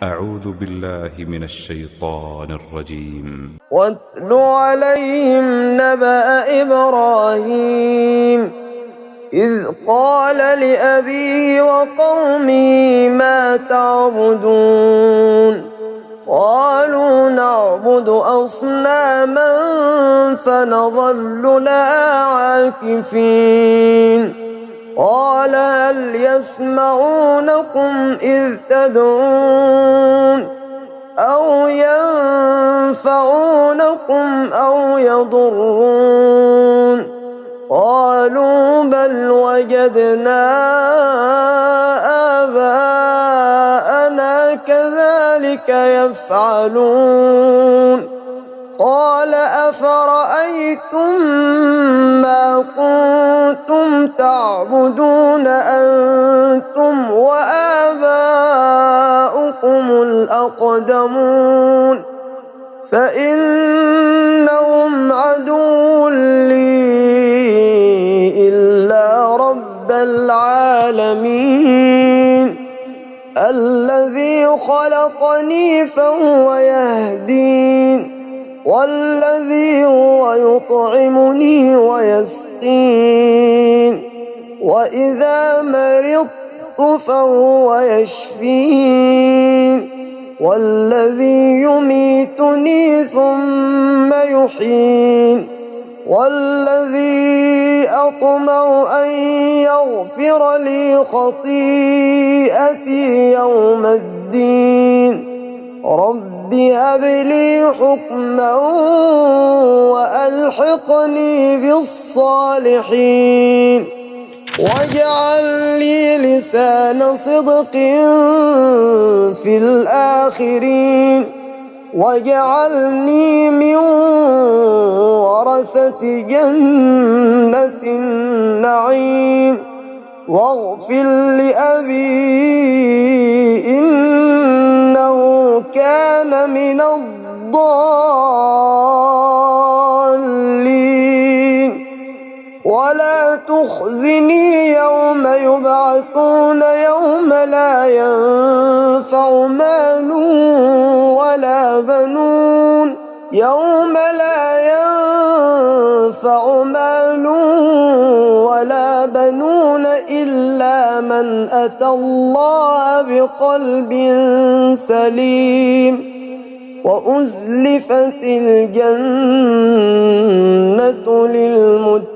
أعوذ بالله من الشيطان الرجيم. واتل عليهم نبأ إبراهيم إذ قال لأبيه وقومه ما تعبدون قالوا نعبد أصناما فنظل لها عاكفين قال هل يسمعونكم إذ تدعون أو ينفعونكم أو يضرون قالوا بل وجدنا آباءنا كذلك يفعلون قال أفرأيتم ما كنتم تعبدون أنتم وآباؤكم الأقدمون فإنهم عدو لي إلا رب العالمين الذي خلقني فهو يهدين والذي هو يطعمني ويسقين وإذا مرضت فهو يشفين والذي يميتني ثم يحيين والذي أطمع أن يغفر لي خطيئتي يوم الدين رب هب لي حكما وألحقني بالصالحين واجعل لي لسان صدق في الآخرين واجعلني من ورثة جنة النعيم واغفر لأبي إنه كان من الضالين ولا تخزني يوم يبعثون يوم لا ينفع مال ولا بنون يوم لا ينفع مال ولا بنون إلا من أتى الله بقلب سليم وأزلفت الجنة للمتقين.